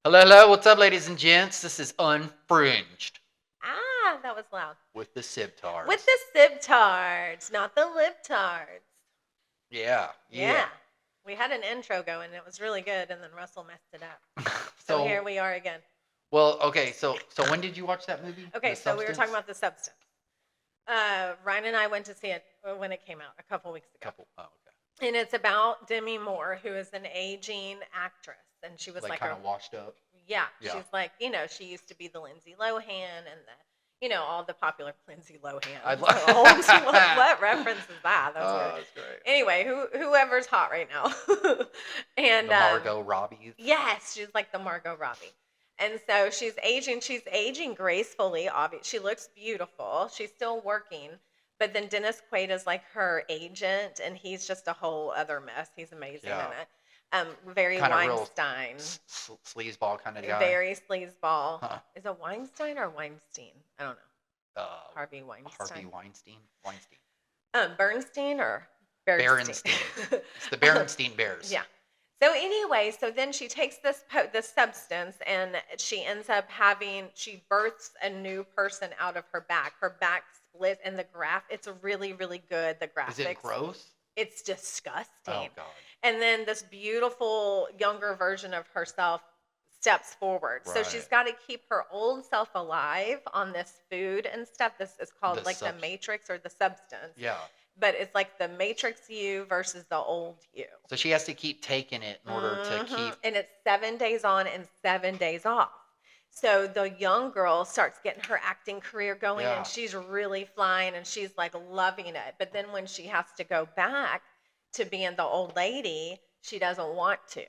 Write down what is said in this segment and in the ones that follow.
Hello, hello. What's up, ladies and gents? This is Unfringed Ah, that was loud. with the Sibtars. With the sibtards, not the libtards. Yeah. Yeah. We had an intro going. It was really good, and then Russell messed it up. So So, here we are again. well, okay. So when did you watch that movie? Okay, The so we were talking Substance? about the substance. Ryan and I went to see it when it came out a couple weeks ago. Oh, okay. And it's about Demi Moore, who is an aging actress. And she was Like like kind of washed up. yeah, Yeah. she's like, she used to be the Lindsay Lohan and all the popular Lindsay Lohan. I What reference is that? That's Oh, weird. that's great. Anyway, whoever's hot right now. And The Margot Robbie. yes, she's like the Margot Robbie. And so she's aging. She's aging gracefully. Obviously, she looks beautiful. She's still working. But then Dennis Quaid is like her agent, and he's just a whole other mess. He's amazing Yeah. in it. Very Kinda real Weinstein. Sleazeball kind of guy. Very sleazeball. Huh. Is it Weinstein or Weinstein? I don't know. Harvey Weinstein. Harvey Weinstein. Bernstein or Berenstein. It's the Berenstein Bears. Yeah. So anyway, so then she takes this substance and she ends up she births a new person out of her back. Her back split and the graph. It's really, really good. The graphics. Is it gross? It's disgusting. Oh God. And then this beautiful younger version of herself steps forward. So she's Right. got to keep her old self alive on this food and stuff. This is called The the Matrix or the substance. Yeah. But it's like the Matrix you versus the old you. So she has to keep taking it in order to keep. And it's 7 days on and 7 days off. So the young girl starts getting her acting career going Yeah. and she's really flying and she's like loving it. But then when she has to go back to being the old lady, she doesn't want to.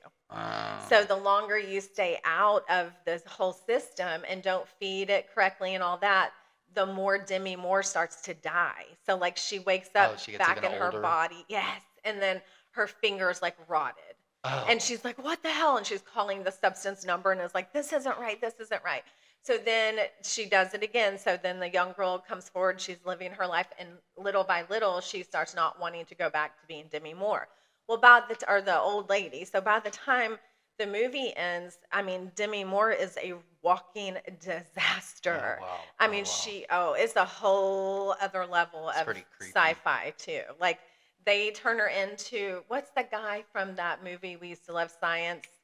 So the longer you stay out of this whole system and don't feed it correctly and all that, the more Demi Moore starts to die. So like she wakes up she gets back even in her older. body. Yes. And then her fingers like rotted. Oh. And she's like, what the hell? And she's calling the substance number and is like, this isn't right. This isn't right. So then she does it again. So then the young girl comes forward. She's living her life. And little by little, she starts not wanting to go back to being Demi Moore. Well, the old lady. So by the time the movie ends, I mean, Demi Moore is a walking disaster. Oh, wow. I mean, it's a whole other level It's of pretty creepy. sci-fi too. Like they turn her into, what's the guy from that movie we used to love,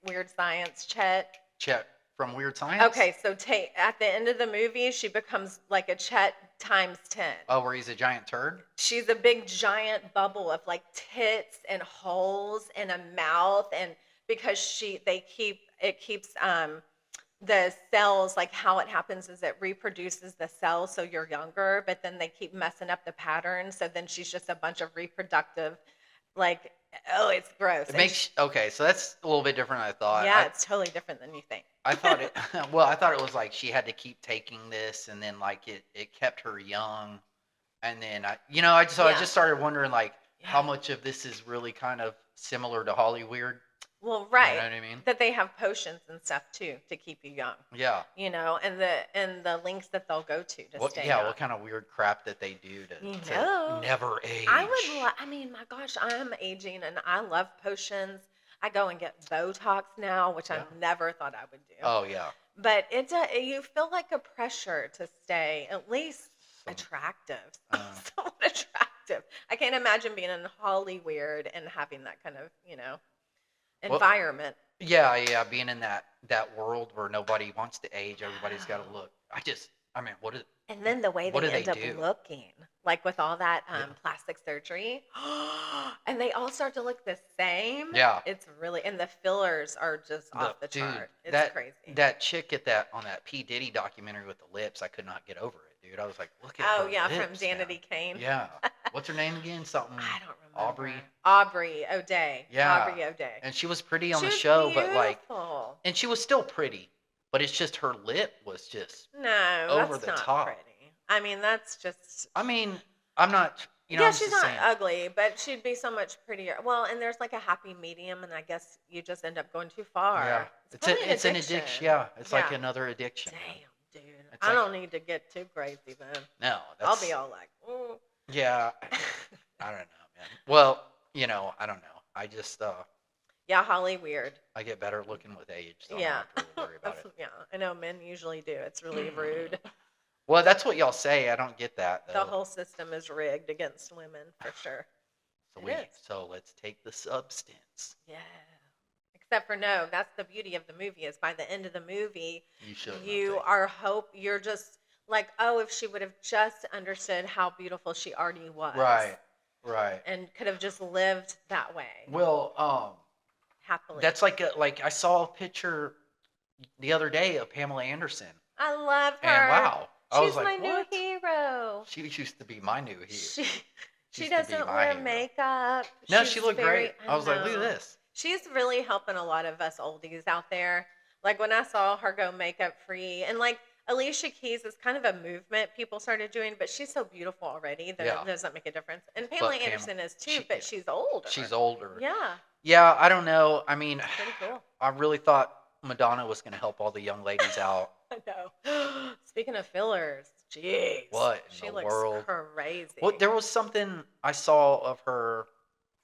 Weird Science, Chet? Chet from Weird Science. Okay, so at the end of the movie, she becomes like a Chet times 10. Oh, where he's a giant turd. She's a big giant bubble of like tits and holes and a mouth, and because it keeps the cells, like how it happens is it reproduces the cells so you're younger, but then they keep messing up the pattern, so then she's just a bunch of reproductive, like, oh, it's gross. It makes okay, so that's a little bit different than I thought. Yeah, it's totally different than you think. I thought it. Well, I thought it was like she had to keep taking this, and then like it kept her young, and then I just started wondering like how much of this is really kind of similar to Hollywood. Well, right. You know what I mean? That they have potions and stuff too to keep you young. Yeah. And the links that they'll go to stay young. What kind of weird crap that they do to never age. I mean, my gosh, I'm aging and I love potions. I go and get Botox now, which I never thought I would do. Oh yeah. But you feel like a pressure to stay at least attractive. Somewhat attractive. I can't imagine being in Hollywood and having that kind of, environment. Yeah, being in that world where nobody wants to age, everybody's got to look. And then the way they end up looking, like with all that plastic surgery, and they all start to look the same. Yeah, it's really, and the fillers are just off the chart. It's crazy. That chick on that P. Diddy documentary with the lips, I could not get over it, dude. I was like, look at her lips from Danity Kane. Yeah, what's her name again? Something. I don't remember. Aubrey O'Day. Yeah, Aubrey O'Day. And she was pretty on the show, beautiful. and she was still pretty. But it's just her lip was just over the top. Pretty. I mean, that's just. I mean, I'm not. She's not ugly, but she'd be so much prettier. Well, and there's like a happy medium, and I guess you just end up going too far. Yeah, it's an addiction. Yeah, it's like another addiction. Damn, dude. I don't need to get too crazy then. No, I'll be all like, ooh. Yeah, I don't know, man. Well, I don't know. I just Yeah, Holly weird. I get better looking with age, so I don't Yeah. have to really worry about it. Yeah, I know men usually do. It's really rude. Well, that's what y'all say. I don't get that The though. whole system is rigged against women for sure. It is. So let's take the substance. Yeah. Except for no, that's the beauty of the movie is by the end of the movie, you're just like, oh, if she would have just understood how beautiful she already was. Right. Right. And could have just lived that way. Well, happily. That's like I saw a picture the other day of Pamela Anderson. I love her. And wow. She's my new hero. She used to be my new hero. She doesn't wear makeup. No, she looked great. I was like, look at this. She's really helping a lot of us oldies out there. Like when I saw her go makeup free, and like Alicia Keys is kind of a movement people started doing, but she's so beautiful already that it doesn't make a difference. And Pamela Anderson is too, but she's older. She's older. Yeah. Yeah, I don't know. I mean, pretty cool. I really thought Madonna was going to help all the young ladies out. I know. Speaking of fillers, jeez. What in she the looks world? Crazy. Well, there was something I saw of her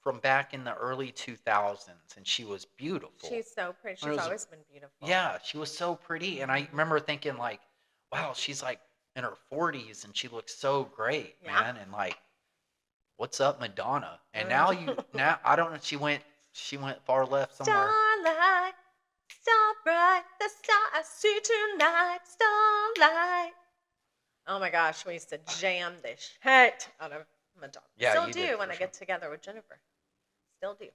from back in the early 2000s, and she was beautiful. She's so pretty. She's always been beautiful. Yeah, she was so pretty, and I remember thinking like, wow, she's like in her 40s, and she looks so great, man. And like, what's up, Madonna? And now I don't know. She went far left somewhere. Starlight, star bright, the star I see tonight, starlight. Oh my gosh, we used to jam the shit out of Madonna. Yeah, still you do did, when for I get together with Jennifer. Still do.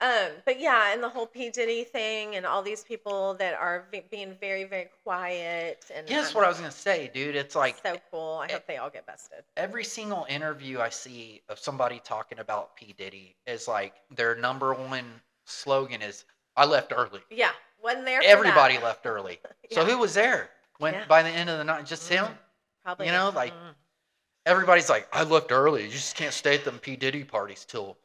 But yeah, and the whole P. Diddy thing and all these people that are being very, very quiet. And yeah, that's what I was going to say, dude. It's like so cool. I hope they all get busted. Every single interview I see of somebody talking about P. Diddy is like their number one slogan is, I left early. Yeah, wasn't there for Everybody that. left early. So who was there when by the end of the night? Just him? Probably. You know, like everybody's like, I left early. You just can't stay at them P. Diddy parties till,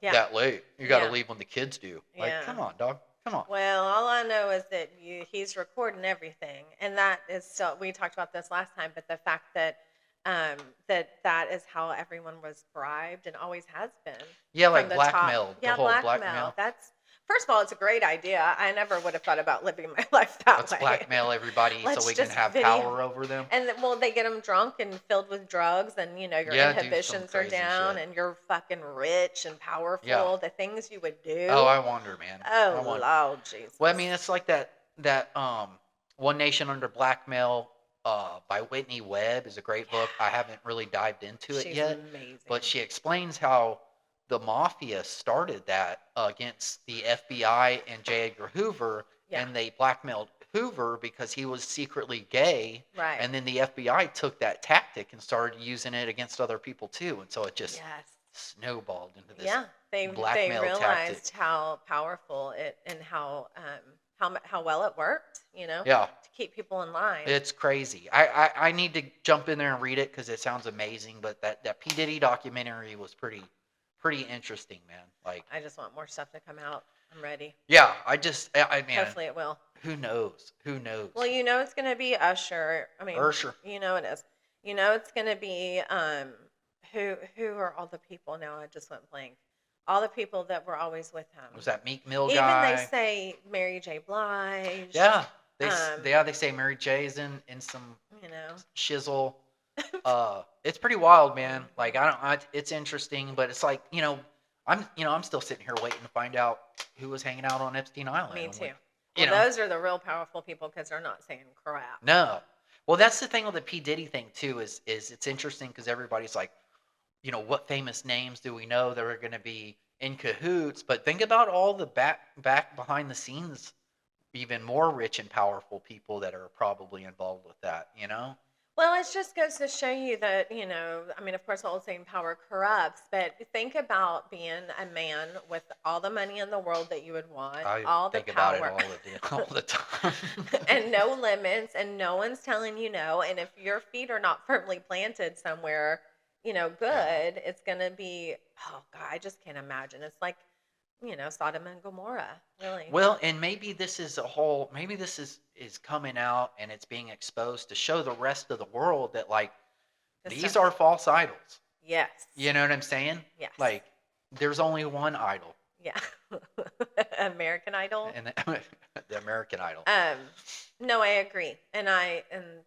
that late. You got to leave when the kids do. Like, come on, dog. Come on. Well, all I know is that he's recording everything. And that is so, we talked about this last time, but the fact that that is how everyone was bribed and always has been. Yeah, like blackmail. Yeah, blackmail. That's, first of all, it's a great idea. I never would have thought about living my life that way. Let's blackmail everybody so we can have power over them. And well, they get them drunk and filled with drugs, and your inhibitions are down, and you're fucking rich and powerful. Yeah. The things you would do. Oh, I wonder, man. Oh, Lord Jesus. Well, I mean, it's like that One Nation Under Blackmail by Whitney Webb is a great book. I haven't really dived into it yet. Amazing. But she explains how the mafia started that against the FBI and J. Edgar Hoover, and they blackmailed Hoover because he was secretly gay. Right. And then the FBI took that tactic and started using it against other people too. And so it just snowballed into this blackmail they realized tactic. How powerful it and how well it worked, to keep people in line. It's crazy. I need to jump in there and read it because it sounds amazing. But that P. Diddy documentary was pretty interesting, man. Like, I just want more stuff to come out. I'm ready. Yeah, man. Hopefully it will. Who knows? Well, it's going to be Usher. I mean, Usher. It is. It's going to be who are all the people now? I just went blank. All the people that were always with him. Was that Meek Mill guy? Even they say Mary J. Blige. Yeah, they say Mary J's in some shizzle. It's pretty wild, man. Like it's interesting, but it's like I'm still sitting here waiting to find out who was hanging out on Epstein Island. Me too. Those are the real powerful people because they're not saying crap. No. Well, that's the thing with the P. Diddy thing too. Is it's interesting because everybody's like, what famous names do we know that are going to be in cahoots? But think about all the back behind the scenes, even more rich and powerful people that are probably involved with that. Well, it just goes to show you that, I mean, of course, the old saying power corrupts, but think about being a man with all the money in the world that you would want, all the power. About it all the time. And no limits, and no one's telling you no. And if your feet are not firmly planted somewhere, good, it's going to be, oh, God, I just can't imagine. It's like, Sodom and Gomorrah, really. Well, and maybe this is is coming out and it's being exposed to show the rest of the world that these are false idols. Yes. You know what I'm saying? Yes. Like there's only one idol. Yeah. American Idol. and the American Idol. No, I agree. And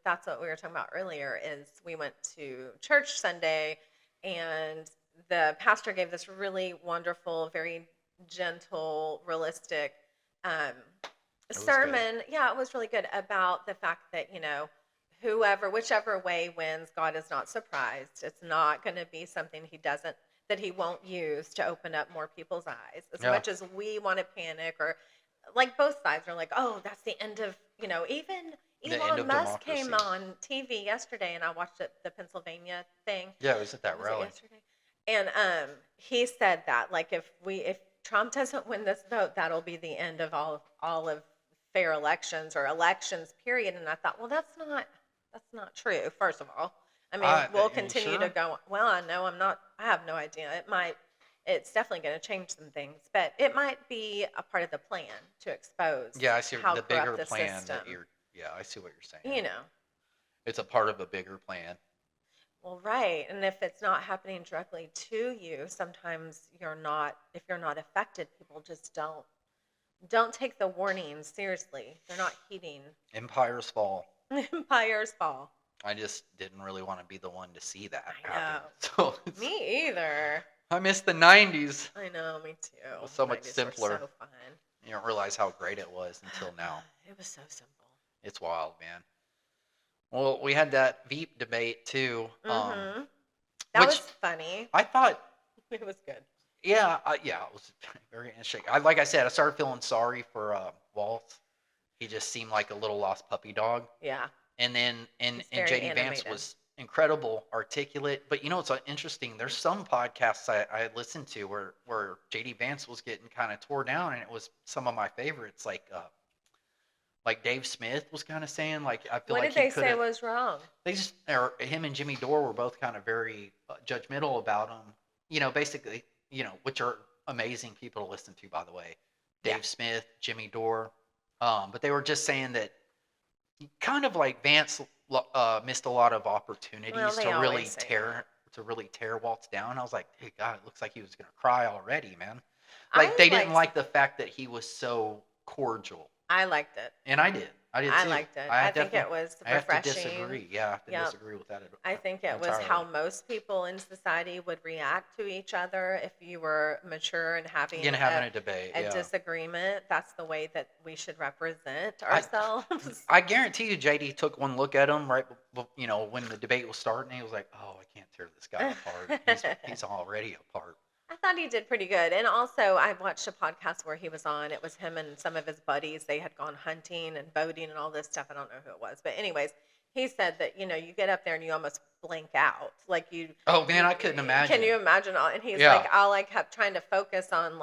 that's what we were talking about earlier is we went to church Sunday and the pastor gave this really wonderful, very gentle, realistic um, It was good. sermon. Yeah, it was really good about the fact that, whichever way wins, God is not surprised. It's not going to be something that he won't use to open up more people's eyes. As Yeah. much as we want to panic or like both sides are like, oh, that's the end of, even The end Elon of Musk came democracy. on TV yesterday and I watched the Pennsylvania thing. Yeah, it was at that Was it rally. yesterday? And he said that like if Trump doesn't win this vote, that'll be the end of all of fair elections or elections period. And I thought, well, that's not true. First of all, I mean, we'll You continue sure? to go. Well, I know I have no idea. It's definitely going to change some things, but it might be a part of the plan to expose Yeah, I see how the corrupt bigger the plan system. Yeah, I see what you're saying. You know, It's a part of a bigger plan. well, right. And if it's not happening directly to you, sometimes if you're not affected, people just don't take the warnings seriously. They're not heeding. Empires fall. Empires fall. I just didn't really want to be the one to see that I happen. know. So Me either. I miss the 90s. I know, me too. It was so much 90s were simpler. So fun. You don't realize how great it was until now. It was so simple. It's wild, man. Well, we had that Veep debate too. That which was funny. I thought, It was good. yeah, it was very interesting. Like I said, I started feeling sorry for Walt. He just seemed like a little lost puppy dog. Yeah. And then and very JD Vance animated. was incredible, articulate. But it's interesting. There's some podcasts I listened to where JD Vance was getting kind of tore down, and it was some of my favorites, like Dave Smith was kind of saying, like, I feel What like did he they say could've- was wrong? They just, or him and Jimmy Dore were both kind of very judgmental about him. Basically, which are amazing people to listen to, by the way. Dave Yeah. Smith, Jimmy Dore. But they were just saying that kind of like Vance missed a lot of opportunities Well, they to really always say tear Waltz down. I was like, hey, God, it looks like he was going to cry already, man. I Like, they didn't liked- like the fact that he was so cordial. I liked it. And I did. I did too. I liked it. I think it was I have to refreshing. disagree. Yeah, I have to Yep. disagree with that. I think it was entirely. how most people in society would react to each other if you were mature and having a debate. a Yeah. disagreement. That's the way that we should represent ourselves. I guarantee you, JD took one look at him when the debate was starting. He was like, "Oh, I can't tear this guy apart. He's already apart." I thought he did pretty good. And also, I watched a podcast where he was on. It was him and some of his buddies. They had gone hunting and boating and all this stuff. I don't know who it was. But anyways, he said that, you get up there and you almost blank out. Like you. Oh, man, I couldn't imagine. Can you imagine? And he's Yeah. like, I kept trying to focus on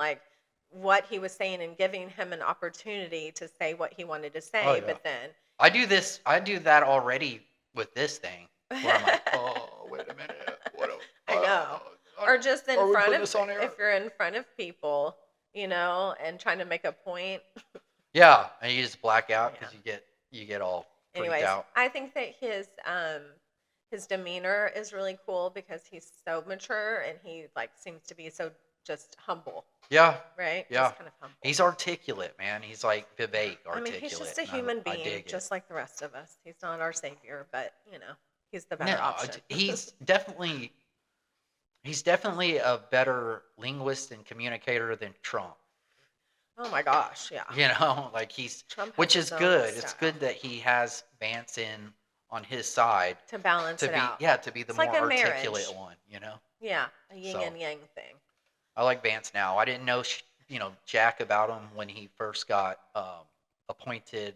what he was saying and giving him an opportunity to say what he wanted to say. Oh, yeah. But then. I do that already with this thing. Where I'm like, oh, wait a minute. I know. Or just in Are we front putting of, this on air? if you're in front of people, and trying to make a point. Yeah, and you just black out Yeah. because you get all freaked Anyways, out. I think that his demeanor is really cool because he's so mature and he seems to be so just humble, Yeah, right? Yeah. Just kind of humble. he's articulate, man. He's like Vivek, I articulate. mean, he's just a and human I being, dig it. just like the rest of us. He's not our savior, but he's the better No, option. he's definitely a better linguist and communicator than Trump. Oh my gosh, yeah. Which Trump has is his own good. It's style good that he has Vance in on his side to balance to it be out. to be the It's more like a articulate marriage. one. Yeah, a yin So. and yang thing. I like Vance now. I didn't know jack about him when he first got appointed.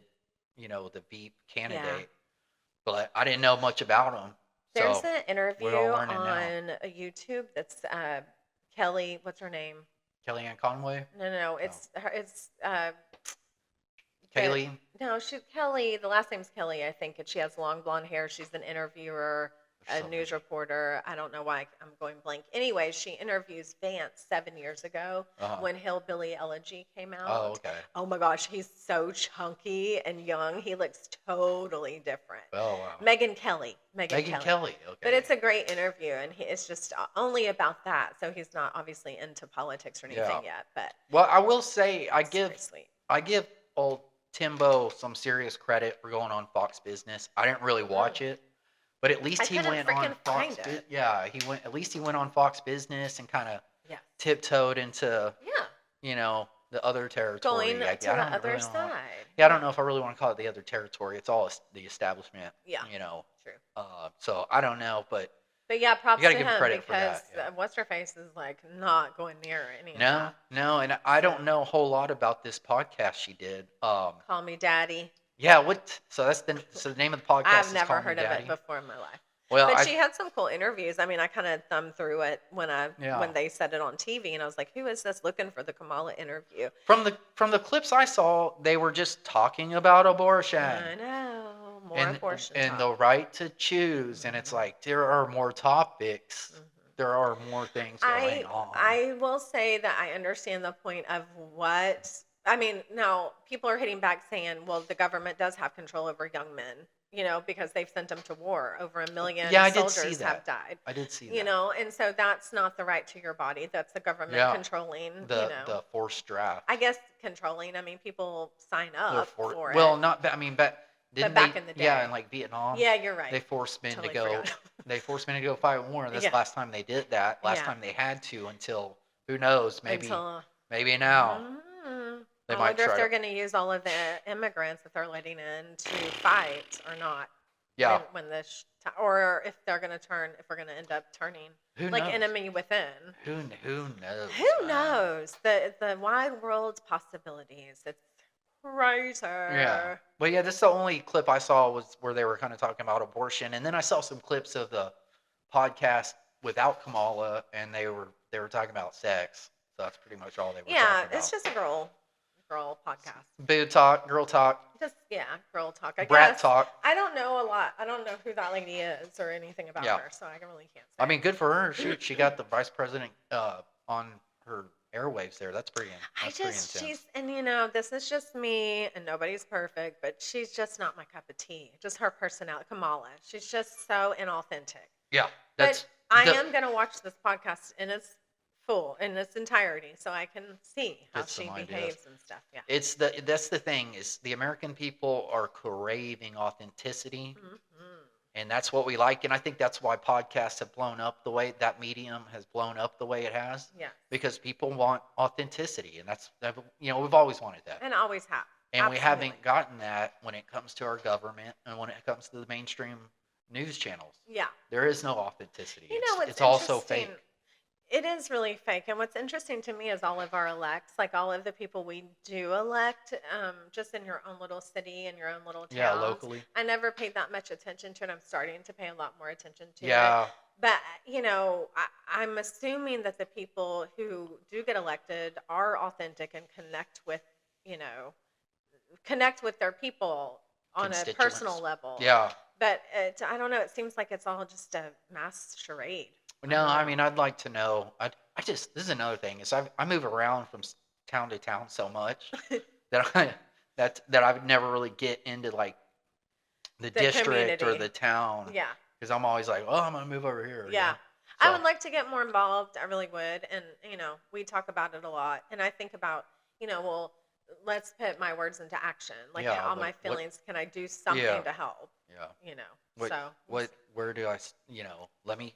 The Veep candidate, but I didn't know much about him. There's So an interview we're all learning on now. YouTube that's Kelly. What's her name? Kellyanne Conway, No. It's her. It's Kaylee. No, she's Kelly. The last name's Kelly, I think, and she has long blonde hair. She's an interviewer. There's a so news many. reporter. I don't know why I'm going blank. Anyway, she interviews Vance 7 years ago Uh-huh. when Hillbilly Elegy came Oh, out. okay. Oh my gosh, he's so chunky and young. He looks totally different. Oh, wow. Megan Kelly. Megan Megan Kelly. Kelly. But Okay. it's a great interview, and it's just only about that. So he's not obviously into politics or anything yet. But Well, I will say it's very sweet. I give old Timbo some serious credit for going on Fox Business. I didn't really watch it, but at least I he couldn't went on freaking Fox. find it. Yeah, he went. At least he went on Fox Business and kind of Yeah. tiptoed into Yeah. the other territory. Going I to the don't other really know. side. Yeah, I don't know if I really want to call it the other territory. It's all the establishment. Yeah. True. So I don't know, but yeah, props you to gotta give him him credit for because that. Yeah. what's her face is like not going near any of No, that. no, and I don't So- know a whole lot about this podcast she did. Call Me Daddy. Yeah, what? So the name of the podcast I've is never Call Me heard of Daddy? it before in my life. Well, But she had some cool interviews. I mean, I kind of thumbed through it when Yeah. they said it on TV, and I was like, "Who is this looking for the Kamala interview?" from the clips I saw, they were just talking about abortion I know more and abortion and talk. the right to choose, and it's like there are more topics. Mhm. There are more things going on. I will say that I understand the point of what I mean. Now people are hitting back saying, "Well, the government does have control over young men." Because they've sent them to war. Over 1 million Yeah, I did see soldiers that. have died. I did see You that. know, and so that's not the right to your body. That's the government Yeah. controlling. The forced draft. I guess controlling. I mean, people sign They're up for well, it. not. I mean, didn't back they? in the Yeah, day. in like Vietnam. Yeah, you're right. They forced men Totally to go. forgot. They forced men to go fight war. That's Yeah. the last time they did that. Last Yeah. time they had to until who knows? Maybe Until, now they I might wonder if try they're to. going to use all of the immigrants that they're letting in to fight or not. Yeah. When this, or if they're going to turn, if we're going to end up turning Who like knows? enemy within. Who knows? Who man? knows? The wide world's possibilities. It's crazy. Yeah. Well, yeah. This is the only clip I saw was where they were kind of talking about abortion, and then I saw some clips of the podcast without Kamala, and they were talking about sex. So that's pretty much all they were Yeah, talking about. it's just a girl podcast. Boo talk, girl talk, Just girl talk. I brat guess. talk. I don't know a lot. I don't know who that lady is or anything about Yeah. her, so I really can't say. I mean, good for her. Shoot, she got the vice president on her airwaves there. That's pretty. That's pretty intense. she's, and this is just me, and nobody's perfect, but she's just not my cup of tea. Just her personality, Kamala. She's just so inauthentic. Yeah, that's. But I am gonna watch this podcast in its entirety, so I can see how Get some she ideas. behaves and stuff. Yeah. That's the thing is the American people are craving authenticity, Mhm. and that's what we like. And I think that's why podcasts have blown up the way that medium has blown up the way it has. Yeah. Because people want authenticity, and that's we've always wanted that. And always have. And we Absolutely. haven't gotten that when it comes to our government and when it comes to the mainstream news channels. Yeah. There is no authenticity. What's It's also interesting- fake. It is really fake. And what's interesting to me is all of our elects, like all of the people we do elect, just in your own little city and your own little towns. Yeah, locally. I never paid that much attention to it. I'm starting to pay a lot more attention to it. Yeah. But, I'm assuming that the people who do get elected are authentic and connect with their people on a Constituents. personal level. Yeah. But I don't know. It seems like it's all just a mass charade. No, I mean, I'd like to know. This is another thing is I move around from town to town so much that I would never really get into like the district or community. the town. Yeah. Because I'm always like, oh, I'm gonna move over here. Yeah. So, I would like to get more involved. I really would. And, we talk about it a lot. And I think about, well, let's put my words into action. Like, Yeah, all what- my feelings, can I do something Yeah. to help? Yeah. So. Where do I? Let me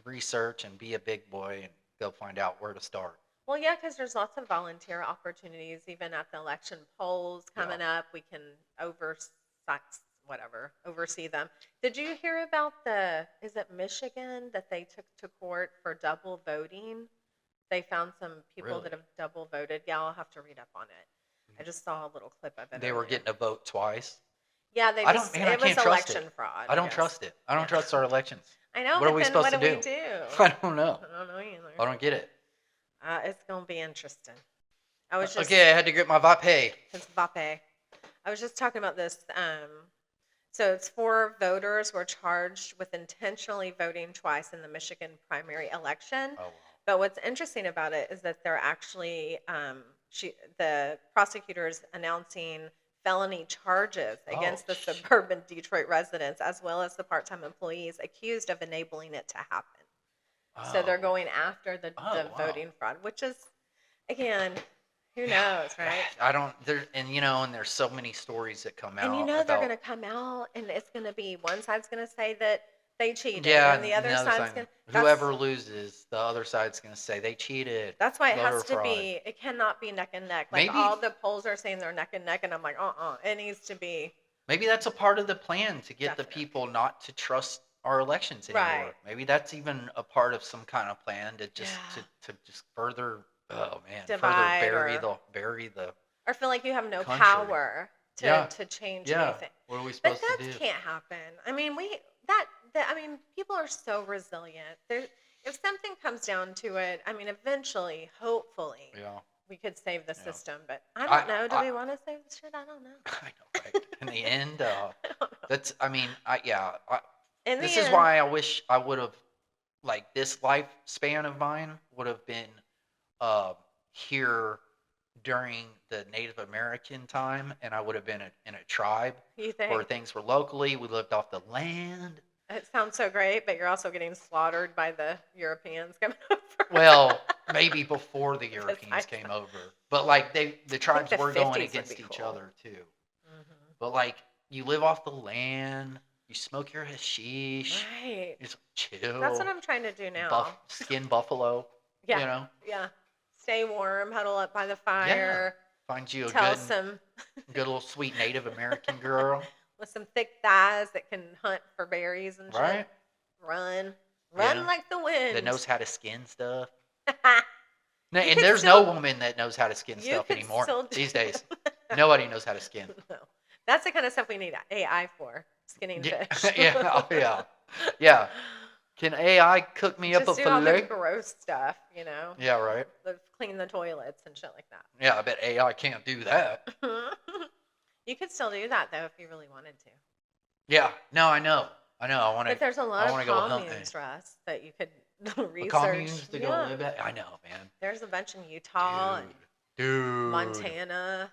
research and be a big boy and go find out where to start. Well, yeah, because there's lots of volunteer opportunities, even at the election polls coming up. We can oversee them. Did you hear about is it Michigan that they took to court for double voting? They found some people that Really? have double voted. Yeah, I'll have to read up on it. I just saw a little clip of it. They were earlier. getting a vote twice. Yeah, I don't- man, I it was can't trust election it. fraud. I don't guess. trust it. I don't trust our elections. I know. What are but we then supposed what to do do? we do? I don't know. I don't know either. I don't get it. It's gonna be interesting. I was just Okay, I had to get my vape. His vape. I was just talking about this. So it's 4 voters were charged with intentionally voting twice in the Michigan primary election. Oh, wow. But what's interesting about it is that they're actually the prosecutors announcing felony charges against the suburban Detroit residents as well as the part-time employees accused of enabling it to happen. So they're going after the voting fraud, which is, again, who knows, right? I don't. And there's so many stories that come out. And they're going to come out, and it's going to be one side's going to say that they cheated, Yeah, and the other side's going to. Whoever loses, the other side's going to say they cheated. That's why it has to be. It cannot be neck and neck. Like, all the polls are saying they're neck and neck, and I'm like, it needs to be. Maybe that's a part of the plan to get the people not to trust our elections anymore. Right. Maybe that's even a part of some kind of plan to just to just further. Oh man, divide further bury the. Or feel like you have no country. Power to change anything. What are we supposed to do? But that can't happen. I mean, people are so resilient. If something comes down to it, I mean, eventually, hopefully, we could save the system. But I don't know. Do we want to save the shit? I don't know. I know, right? In the end, that's. I mean, this is end, why I wish I would have, like, this lifespan of mine would have been here during the Native American time, and I would have been in a tribe where things were locally. We lived off the land. It sounds so great, but you're also getting slaughtered by the Europeans coming over. Well, maybe before the Europeans came over, but like the tribes were going against each other too. Mm-hmm. But like, you live off the land. You smoke your hashish. Right. Just chill. That's what I'm trying to do now. Skin buffalo. Yeah. You know? Yeah. Stay warm, huddle up by the fire. Yeah. Find you a good little sweet Native American girl. With some thick thighs that can hunt for berries and shit. Right. Run like the wind. That knows how to skin stuff. No, and there's no woman that knows how to skin stuff anymore these days. Nobody knows how to skin. No. That's the kind of stuff we need AI for. Skinning fish. Yeah. Can AI cook me up a fillet? Just do all the fillet? gross stuff, Yeah, right. Clean the toilets and shit like that. Yeah, I bet AI can't do that. You could still do that, though, if you really wanted to. Yeah. No, I know. I want to. But there's a lot of communes, Russ, that you could research. Communes to go live at? I know, man. There's a bunch in Utah and Montana.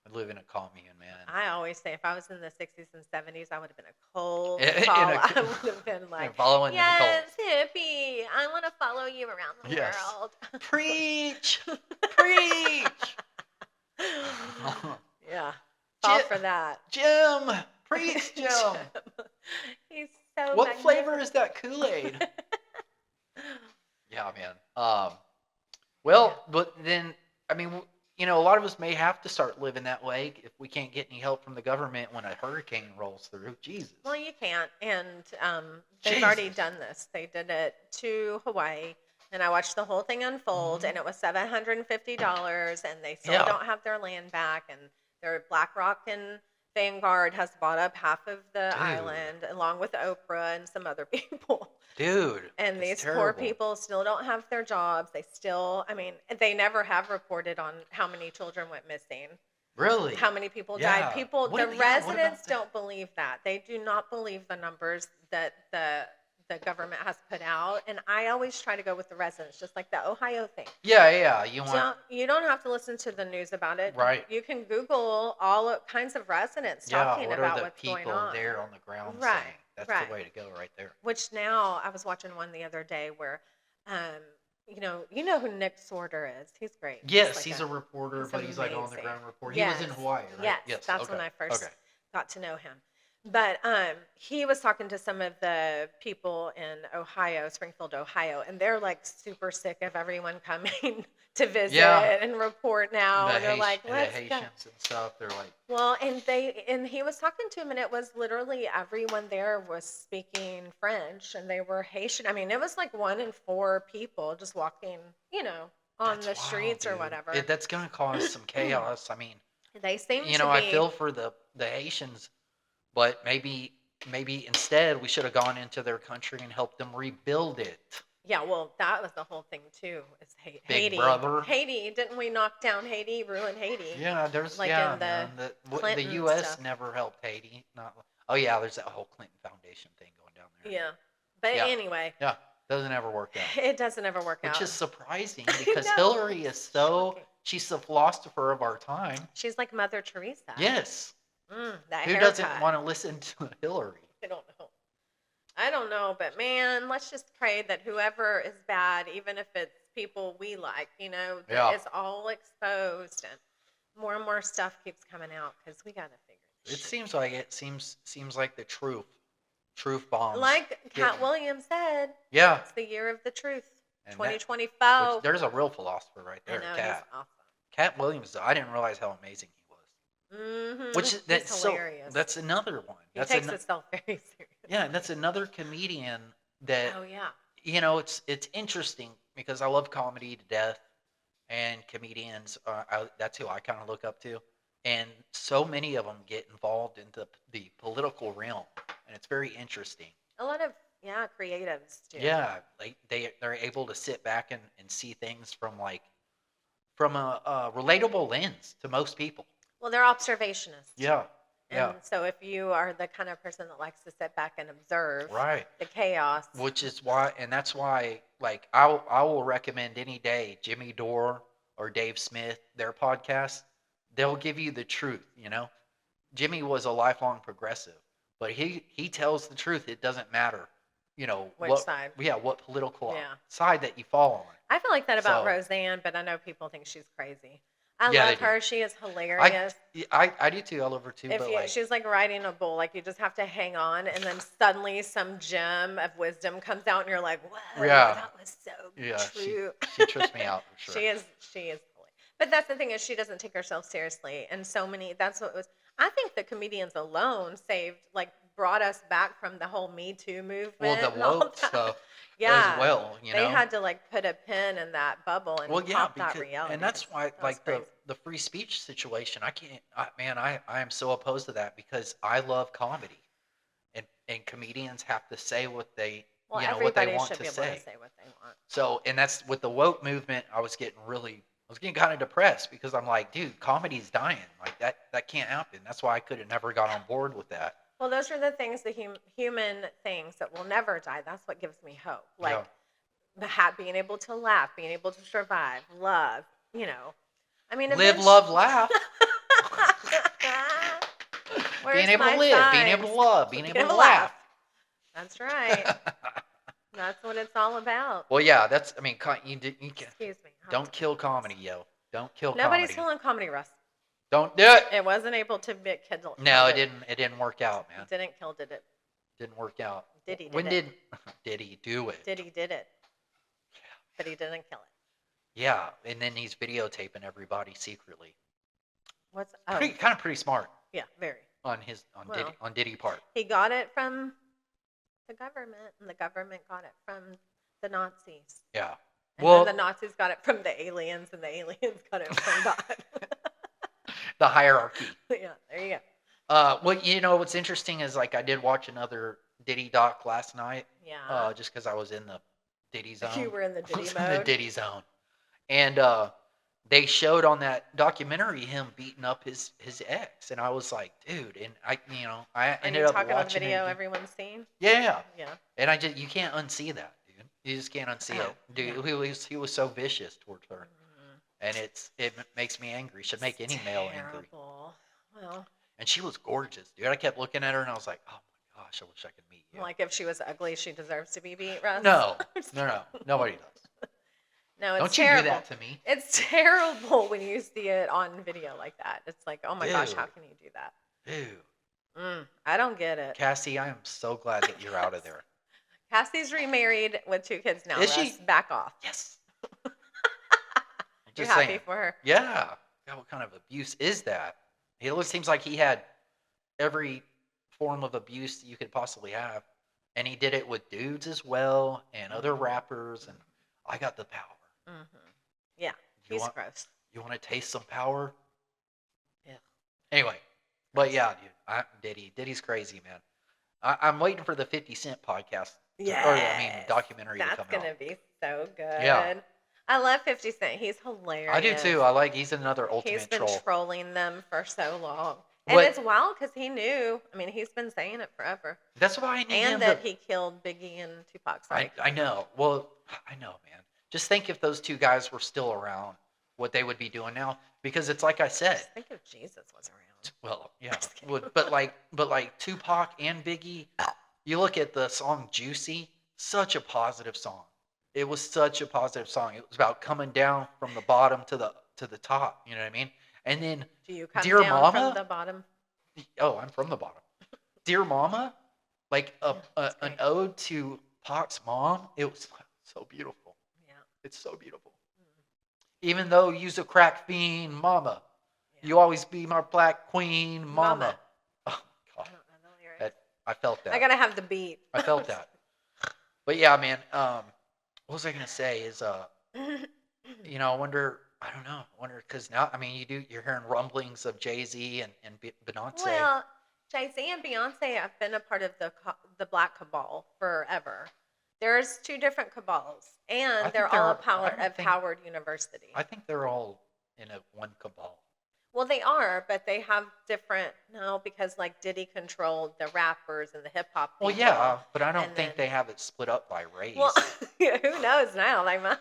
I live in a commune, man. I always say if I was in the 60s and 70s, I would have been a cold follower. I would have been like, yes, hippie, I want to follow you around the world. Preach! Preach! Yeah. Fall for that. Jim! Preach, Jim! He's so What flavor is that Kool-Aid? Yeah, man. But then, I mean, a lot of us may have to start living that way if we can't get any help from the government when a hurricane rolls through. Jesus. Well, you can't. And they've already done this. They did it to Hawaii. And I watched the whole thing unfold. And it was $750. And they still don't have their land back. And their BlackRock and Vanguard has bought up half of the island, along with Oprah and some other people. Dude. And these poor people still don't have their jobs. They never have reported on how many children went missing. Really? How many people died. The residents don't believe that. They do not believe the numbers that the government has put out. And I always try to go with the residents, just like the Ohio thing. Yeah. You don't have to listen to the news about it. Right. You can Google all kinds of residents talking about what's going on. What are the people there on the ground saying? That's the way to go right there. Which now, I was watching one the other day where, you know who Nick Sorter is. He's great. Yes, he's a reporter, but he's like on the ground reporter. He was in Hawaii, right? Yes, that's when I first got to know him. But he was talking to some of the people in Ohio, Springfield, Ohio, and they're like super sick of everyone coming to visit and report now. And they're like, let's the Haitians and stuff. They're like, well, and he was talking to him, and it was literally everyone there was speaking French, and they were Haitian. I mean, it was like 1 in 4 people just walking, on the streets or whatever. That's gonna cause some chaos. I mean, they seem to be. I feel for the Haitians. But maybe instead we should have gone into their country and helped them rebuild it. Yeah, well, that was the whole thing too. Is Haiti? Big brother. Haiti, didn't we knock down Haiti, ruin Haiti? Yeah, there's the U.S. never helped Haiti. Oh yeah, there's that whole Clinton Foundation thing going down there. Yeah. But Yeah. anyway, Yeah, doesn't ever work out. it doesn't ever work Which out. is surprising I because know. Hillary is Shocking. she's the philosopher of our time. She's like Mother Teresa. Yes. That Who haircut. doesn't want to listen to Hillary? I don't know, but man, let's just pray that whoever is bad, even if it's people we like, that Yeah. it's all exposed and more stuff keeps coming out because we got to figure this It seems like the truth bombs. Like Cat Williams said, Yeah. it's the year of the truth. And 2025. there's a real philosopher right there, I know, Cat. he's awesome. Cat Williams, I didn't realize how amazing he was. Mm-hmm. That's hilarious. That's another one. He takes himself very seriously. Yeah, and that's another comedian that. Oh yeah. It's interesting because I love comedy to death, and comedians. That's who I kind of look up to, and so many of them get involved in the political realm, and it's very interesting. A lot of creatives too. Yeah, like they're able to sit back and see things from a relatable lens to most people. Well, they're observationists. Yeah. And so if you are the kind of person that likes to sit back and observe the chaos. That's why, like, I will recommend any day Jimmy Dore or Dave Smith, their podcast. They'll give you the truth, Jimmy was a lifelong progressive, but he tells the truth. It doesn't matter, Which side. Yeah, what political side that you fall on. I feel like that about Roseanne, but I know people think she's crazy. I love her. She is hilarious. I do too. I love her too. She's like riding a bull. Like you just have to hang on, and then suddenly some gem of wisdom comes out, and you're like, "Whoa, that was so true." She trips me out for sure. She is hilarious. But that's the thing is she doesn't take herself seriously, and that's what was. I think the comedians alone brought us back from the whole Me Too movement. Well, the woke stuff. Yeah, as well, they had to put a pin in that bubble and pop that reality. And that's why, the free speech situation, I am so opposed to that because I love comedy, and comedians have to say what they what they want to say. What they want. So, and that's with the woke movement. I was getting kind of depressed because I'm like, dude, comedy's dying. Like that can't happen. That's why I could have never got on board with that. Well, those are the things, the human things that will never die. That's what gives me hope. Being able to laugh, being able to survive, love, live, love, laugh. Being able to live, being able to love, being able to laugh. That's right. That's what it's all about. Well, yeah, you can. Excuse me. Don't kill comedy, yo. Don't kill comedy. Nobody's killing comedy, Russ. Don't do it. It wasn't able to be killed. No, it didn't. It didn't work out, man. It didn't kill, did it? Didn't work out. Did he? Did he do it? Did he did it? Yeah. But he didn't kill it. Yeah, and then he's videotaping everybody secretly. Kind of pretty smart. Yeah, very. On Diddy part. He got it from the government, and the government got it from the Nazis. Yeah. And then the Nazis got it from the aliens, and the aliens got it from God. The hierarchy. Yeah, there you go. What's interesting is I did watch another Diddy doc last night. Yeah. Just because I was in the Diddy zone. You were in the Diddy mode. In the Diddy zone, and they showed on that documentary him beating up his ex, and I was like, dude, and I ended up watching on video everyone's seen. Yeah. Yeah. And you can't unsee that, dude. You just can't unsee it, dude. Yeah. He was so vicious towards her. And it makes me angry. Should make any male angry. Well. And she was gorgeous, dude. I kept looking at her and I was like, oh my gosh, I wish I could meet you. Like if she was ugly, she deserves to be beat, Russ? No. Nobody does. No, it's Don't terrible. You do that to me. It's terrible when you see it on video like that. It's like, oh my gosh, how can you do that? Dude. I don't get it. Cassie, I am so glad that you're out of there. Cassie's remarried with 2 kids now. Is she? Back off. Yes. You're happy for her? Yeah. God, what kind of abuse is that? It seems like he had every form of abuse that you could possibly have. And he did it with dudes as well and other rappers. And I got the power. Mm-hmm. Yeah. He's gross. You want to taste some power? Yeah. Anyway. But yeah, dude. Diddy's crazy, man. I'm waiting for the 50 Cent podcast. Documentary to come out. That's going to be so good. Yeah. I love 50 Cent. He's hilarious. I do too. He's another ultimate troll. He's been trolling them for so long. And it's wild because he knew. I mean, he's been saying it forever. That's why I need him. And that he killed Biggie and Tupac. Sorry. I know. Well, I know, man. Just think if those two guys were still around, what they would be doing now. Because it's like I said. Just think if Jesus was around. Well, yeah. but like Tupac and Biggie, you look at the song Juicy, such a positive song. It was such a positive song. It was about coming down from the bottom to the top. You know what I mean? And then do you come Dear down Mama, from the bottom? Oh, I'm from the bottom. Dear Mama, like an ode to Pac's mom. It was so beautiful. Yeah. It's so beautiful. Even though you's a crack fiend, Mama, you always be my black queen, Mama. Oh, God. I don't know the lyrics. I felt that. I gotta have the beat. I felt that. But yeah, man. What was I gonna say? Is you know, I wonder. I don't know. I wonder because now, I mean, you're hearing rumblings of Jay-Z and Beyonce. Well, Jay-Z and Beyonce have been a part of the Black Cabal forever. There's two different cabals, and they're all a part of Howard University. I think they're all in one cabal. Well, they are, but they have different, because like Diddy controlled the rappers and the hip hop. Well, yeah, but I don't think they have it split up by race. Well, who knows now? They might.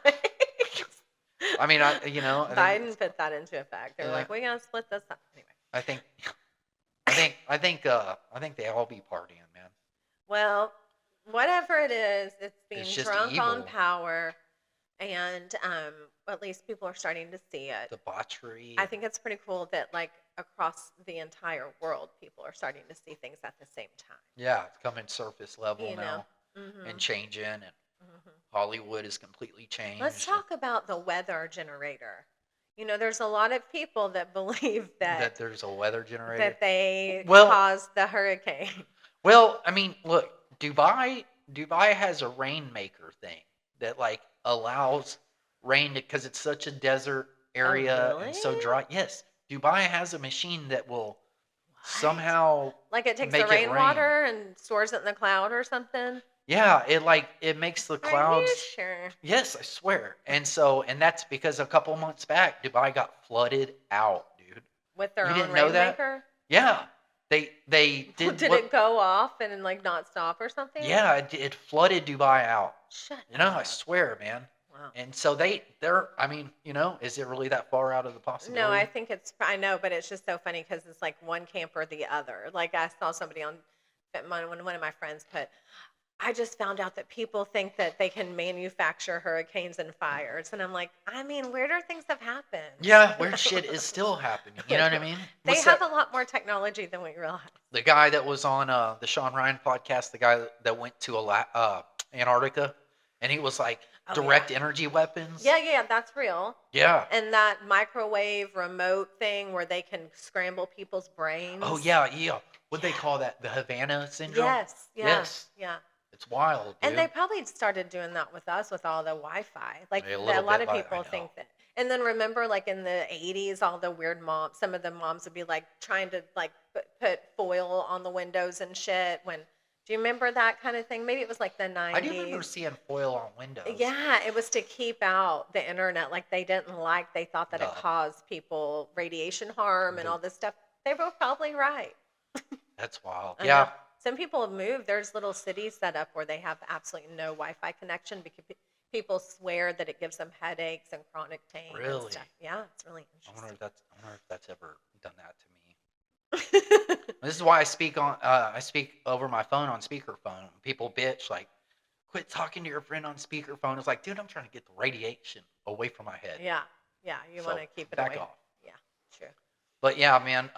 I mean, Biden put that into effect. They're like, we're gonna split this up anyway. I think they all be partying, man. Well, whatever it is, it's being drunk evil. on power, and at least people are starting to see it. Debauchery. I think it's pretty cool that like across the entire world, people are starting to see things at the same time. Yeah, it's coming surface level now, and changing, and Hollywood is completely changed. Let's talk about the weather generator. There's a lot of people that believe that there's a weather generator, that they caused the hurricane. Well, I mean, look, Dubai has a rainmaker thing that like allows rain because it's such a desert area and so dry. Yes, Dubai has a machine that will somehow like it takes the rainwater and stores it in the cloud or something. Yeah, it makes the clouds. Are you sure? Yes, I swear. And that's because a couple months back, Dubai got flooded out, dude. With their own didn't know that? rainmaker? Yeah, they did. Did it go off and like not stop or something? Yeah, it flooded Dubai out. Shut up. I swear, man. Wow. And so they're. I mean, is it really that far out of the possibility? No, I think I know, but it's just so funny because it's like one camp or the other. Like I saw somebody on one of my friends put. I just found out that people think that they can manufacture hurricanes and fires. And I'm like, I mean, weirder things have happened. Yeah, weird shit is still happening. You know what I mean? They have a lot more technology than we realize. The guy that was on the Sean Ryan podcast, the guy that went to Antarctica, and he was like, direct energy weapons. Yeah, that's real. Yeah. And that microwave remote thing where they can scramble people's brains. Oh, yeah. What'd they call that? The Havana syndrome? Yes. Yeah. It's wild, dude. And they probably started doing that with us with all the Wi-Fi. Like a lot of people think that. And then remember, like in the 80s, all the weird moms, some of the moms would be like trying to like put foil on the windows and shit. Do you remember that kind of thing? Maybe it was like the 90s. I do remember seeing foil on windows. Yeah, it was to keep out the internet. Like they thought that it caused people radiation harm and all this stuff. They were probably right. That's wild. Yeah. Some people have moved. There's little cities set up where they have absolutely no Wi-Fi connection because people swear that it gives them headaches and chronic pain. Really? And stuff. Yeah, it's really interesting. I wonder if that's ever done that to me. This is why I speak over my phone on speakerphone. People bitch like, quit talking to your friend on speakerphone. It's like, dude, I'm trying to get the radiation away from my head. Yeah, you want to keep it away. Back off. Yeah, true. But yeah, man.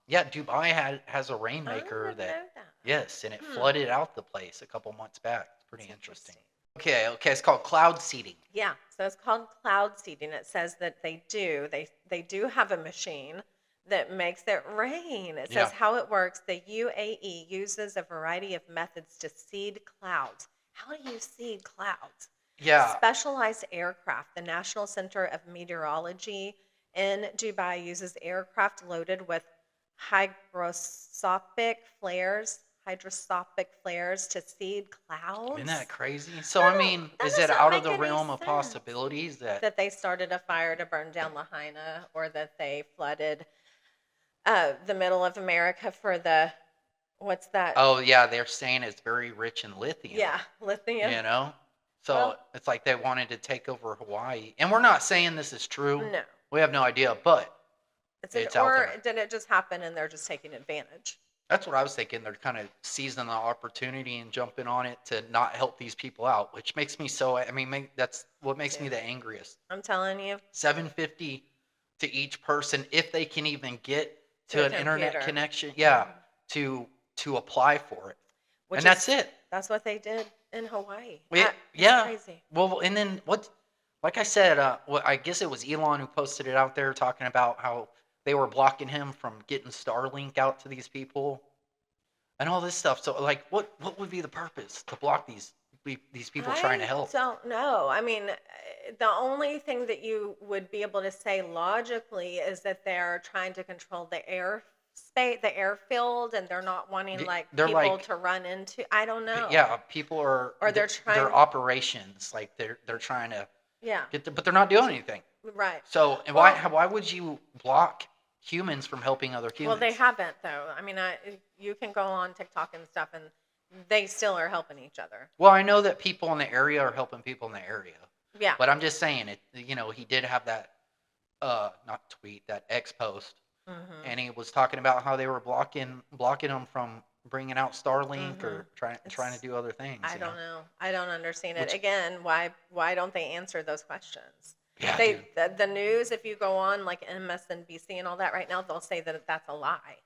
Dubai has a rainmaker that. Yes, and it flooded out the place a couple months back. It's pretty interesting. Okay, it's called cloud seeding. Yeah, so it's called cloud seeding. It says that they do have a machine that makes it rain. It says how it works. The UAE uses a variety of methods to seed clouds. How do you seed clouds? Yeah. Specialized aircraft. The National Center of Meteorology in Dubai uses aircraft loaded with hydroscopic flares to seed clouds. Isn't that crazy? So, I mean, is it out of the realm of possibilities that they started a fire to burn down Lahaina or that they flooded the middle of America for the what's that? Oh yeah, they're saying it's very rich in lithium. Yeah, lithium. You know, so Well, it's like they wanted to take over Hawaii, and we're not saying this is true. no. We have no idea, but it's out Or there. did it just happen and they're just taking advantage? That's what I was thinking. They're kind of seizing the opportunity and jumping on it to not help these people out, which makes me so. I mean, that's what makes me the angriest. I'm telling you. $750 to each person if they can even get To to a an internet computer. connection. Yeah, to apply for it, and that's it. That's what they did in Hawaii. It's Yeah. Crazy. Well, and then what? Like I said, well, I guess it was Elon who posted it out there talking about how they were blocking him from getting Starlink out to these people and all this stuff. So, like, what would be the purpose to block these people trying to help? I don't know. I mean, the only thing that you would be able to say logically is that they're trying to control the airspace, the airfield, and they're not wanting They're people like, to run into. I don't know. yeah, people are, Or they're trying. their operations, like they're trying to Yeah. but they're not doing anything. Right. So, and why would you block humans from helping other humans? Well, they haven't though. I mean, you can go on TikTok and stuff, and they still are helping each other. Well, I know that people in the area are helping people in the area. Yeah. But I'm just saying it. You know, he did have that, not tweet, that X post, and he was talking about how they were blocking them from bringing out Starlink or trying to do other things. I don't know. I don't understand it. Which, again, why don't they answer those questions? Yeah, the news, if you go on like MSNBC and all that right now, they'll say that that's a lie.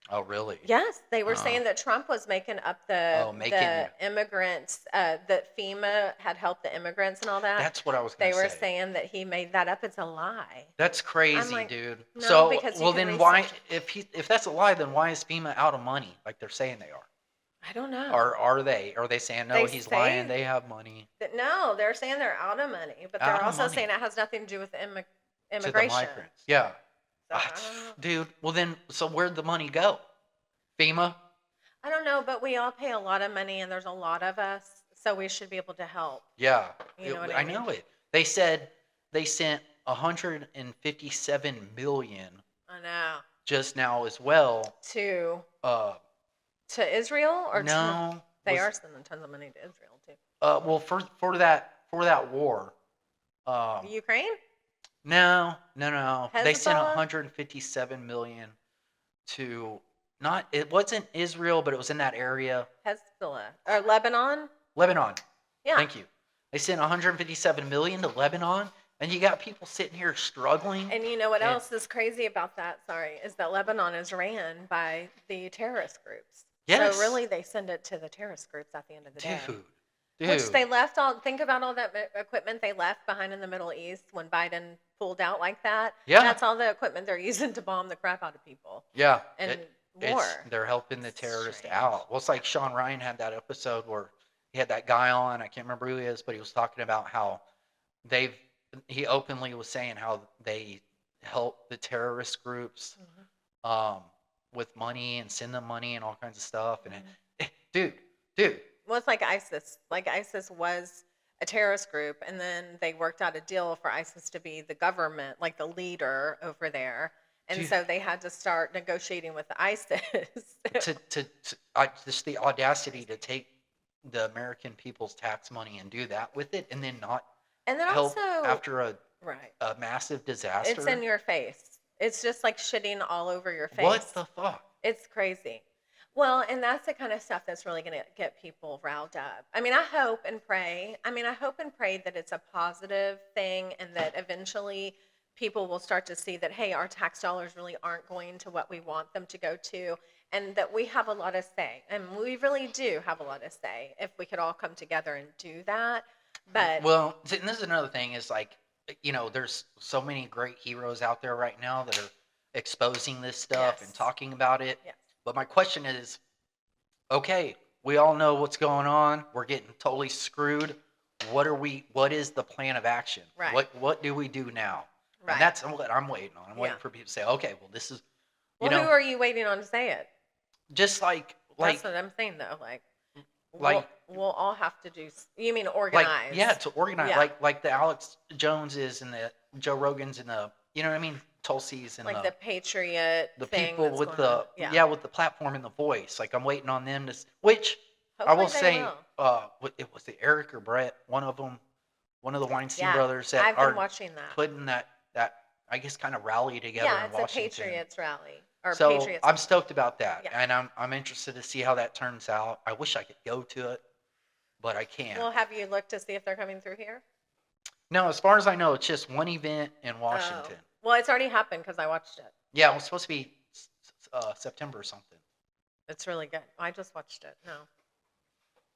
Oh, really? Yes, they were saying that Trump was making up the immigrants, that FEMA had helped the immigrants and all that. That's what I was going to say. They were saying that he made that up. It's a lie. That's crazy, like, dude. No, so, because well, then why, if that's a lie, then why is FEMA out of money like they're saying they are? I don't know. Or are they saying, no, he's lying, they have money? No, they're saying they're out of money, but they're also saying it has nothing to do with immigration. To the migrants. Yeah. Dude, well then, so where'd the money go? FEMA? I don't know, but we all pay a lot of money, and there's a lot of us, so we should be able to help. Yeah. You know what I mean? know it. They said they sent 157 million. I know. Just now as well. To Israel, or no? They are sending tons of money to Israel too. Well, for that war. Ukraine? No. Hezbollah? They sent 157 million to it wasn't Israel, but it was in that area. Hezbollah or Lebanon? Lebanon. Yeah. Thank you. They sent 157 million to Lebanon, and you got people sitting here struggling. And you know what else is crazy about that? Sorry, is that Lebanon is ran by the terrorist groups. Yes. So really, they send it to the terrorist groups at the end of the day. Dude. Which they left think about all that equipment they left behind in the Middle East when Biden pulled out like that. Yeah. That's all the equipment they're using to bomb the crap out of people. Yeah. And war. They're helping the terrorists out. Well, it's like Sean Ryan had that episode where he had that guy on. I can't remember who he is, but he was talking about how he openly was saying how they help the terrorist groups with money and send them money and all kinds of stuff. And dude. Well, it's like ISIS. Like ISIS was a terrorist group, and then they worked out a deal for ISIS to be the government, like the leader over there. And so they had to start negotiating with ISIS. Just the audacity to take the American people's tax money and do that with it, and then not help after a massive disaster. It's in your face. It's just like shitting all over your face. What the fuck? It's crazy. Well, and that's the kind of stuff that's really going to get people riled up. I mean, I hope and pray that it's a positive thing, and that eventually people will start to see that, hey, our tax dollars really aren't going to what we want them to go to, and that we have a lot of say. And we really do have a lot of say if we could all come together and do that. But well, and this is another thing is like, there's so many great heroes out there right now that are exposing this stuff and talking about it. Yes. But my question is, okay, we all know what's going on. We're getting totally screwed. What is the plan of action? Right. What do we do now? Right. And that's what I'm waiting on. I'm waiting for people to say, okay, well, this is, who are you waiting on to say it? Just like that's what I'm saying though. We'll all have to do. You mean organize? To organize. Yeah. Like the Alex Joneses and the Joe Rogans and the, you know what I mean? Tulsi's and like the Patriot the thing people that's with going the on. Yeah. with the platform and the voice. Like I'm waiting on them to which I Hopefully will they say will. it was it Eric or Brett, one of them, one of the Weinstein Yeah, brothers that I've been are watching that. putting that I guess kind of rally together Yeah, in it's a Washington. Patriots rally or So Patriots. I'm stoked about that, Yeah. and I'm interested to see how that turns out. I wish I could go to it, but I can't. Well, have you looked to see if they're coming through here? No, as far as I know, it's just one event in Washington. Oh. Well, it's already happened because I watched it. Yeah, it was supposed to be September or something. It's really good. I just watched it. No.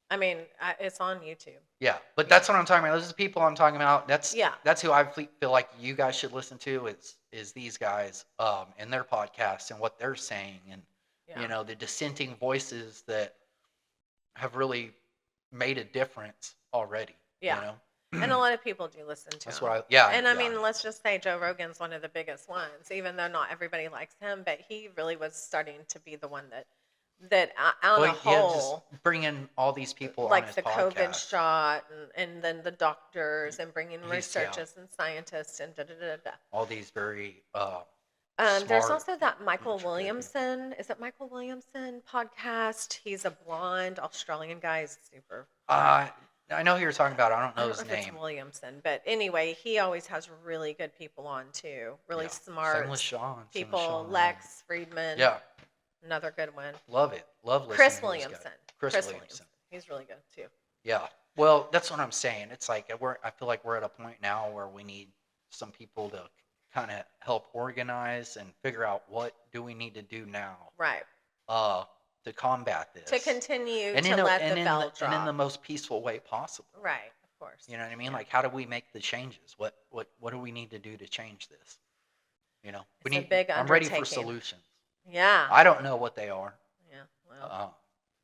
I mean, it's on YouTube. Yeah, but that's what I'm talking about. Those are the people I'm talking about. That's Yeah. That's who I feel like you guys should listen to. Is these guys and their podcasts and what they're saying, and you know, the dissenting voices that have really made a difference already. Yeah. You know? And a lot of people do listen to That's him. what I And I mean, let's just say Joe Rogan's one of the biggest ones, even though not everybody likes him, but he really was starting to be the one that on a whole, just bringing all these people like on his the podcast. COVID shot and then the doctors and bringing researchers and scientists and all these very there's smart, also that Michael Williamson. Is it Michael Williamson podcast? He's a blonde Australian guy. He's super. I know who you're talking about. I don't know his if name. It's Williamson, but anyway, he always has really good people on too. Really smart people. Lex Friedman. Yeah. Another good one. Love it. Love listening Chris to Williamson. Chris Williamson. He's really good too. Yeah. Well, that's what I'm saying. It's like I feel like we're at a point now where we need some people to kind of help organize and figure out what do we need to do now. Right. To combat this. To continue to let the bell drop. And in the most peaceful way possible. Right. Of course. You know what I mean? Like, how do we make the changes? What do we need to do to change this? You know, I'm ready for solutions. Yeah. I don't know what they are. Yeah. Well.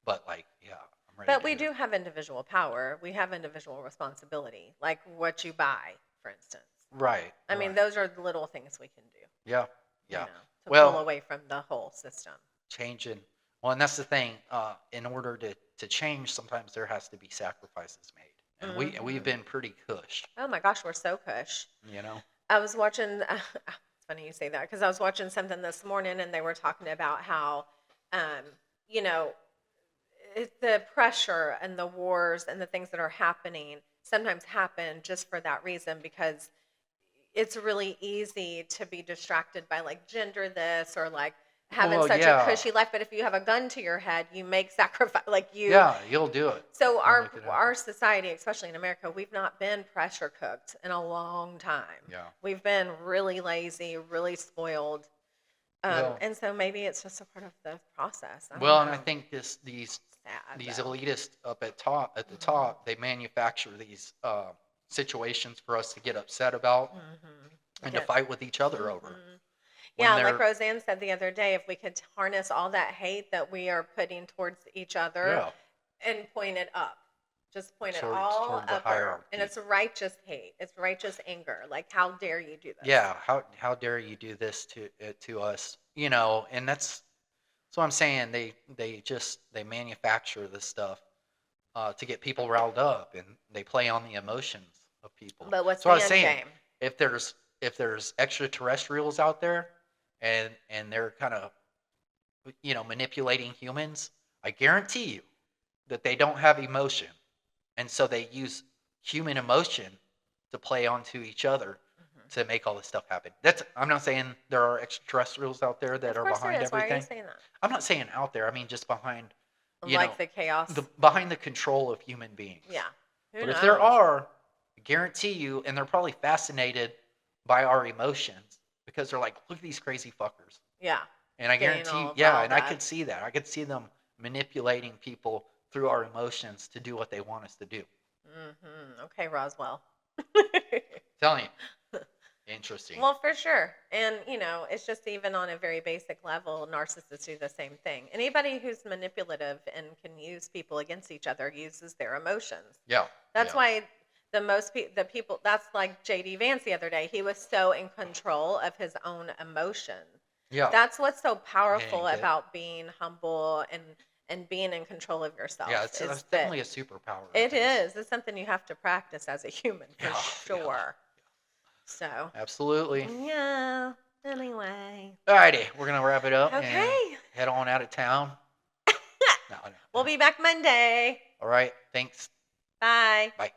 But like, yeah, I'm ready. But we do have individual power. We have individual responsibility, like what you buy, for instance. Right. I mean, those are the little things we can do. Yeah. Yeah. To pull away from the whole system. Changing. Well, and that's the thing. In order to change, sometimes there has to be sacrifices made, and we've been pretty cush. Oh my gosh, we're so cush. You know. I was watching. It's funny you say that because I was watching something this morning, and they were talking about how, you know, the pressure and the wars and the things that are happening sometimes happen just for that reason, because it's really easy to be distracted by like gender this or like having such a cushy life. But if you have a gun to your head, you make sacrifice. Like you'll do it. So our society, especially in America, we've not been pressure cooked in a long time. Yeah. We've been really lazy, really spoiled. And so maybe it's just a part of the process. And I think these elitists up at the top, they manufacture these situations for us to get upset about and to fight with each other over. Yeah, like Roseanne said the other day, if we could harness all that hate that we are putting towards each other and point it up. Just point it all up. And it's righteous hate. It's righteous anger. Like, how dare you do this? Yeah, how dare you do this to us? You know, and that's what I'm saying. They manufacture this stuff to get people riled up, and they play on the emotions of people. But what's the end game? If there's extraterrestrials out there, and they're kind of, you know, manipulating humans, I guarantee you that they don't have emotion. And so they use human emotion to play onto each other to make all this stuff happen. I'm not saying there are extraterrestrials out there that are behind everything. Why are you saying that? I'm not saying out there. I mean just behind, the chaos, behind the control of human beings. Yeah. But if there are, I guarantee you, and they're probably fascinated by our emotions because they're like, look at these crazy fuckers. Yeah. And I guarantee, I could see that. I could see them manipulating people through our emotions to do what they want us to do. Okay, Roswell. Telling you. Interesting. Well, for sure. And, you know, it's just even on a very basic level, narcissists do the same thing. Anybody who's manipulative and can use people against each other uses their emotions. Yeah. That's why the people, that's like J.D. Vance the other day. He was so in control of his own emotions. Yeah. That's what's so powerful about being humble and being in control of yourself. Yeah, it's definitely a superpower. It is. It's something you have to practice as a human, for sure. Yeah. So. Absolutely. Yeah. Alrighty, we're gonna wrap it up and Okay. head on out of town. No. We'll be back Monday. All right. Thanks. Bye. Bye.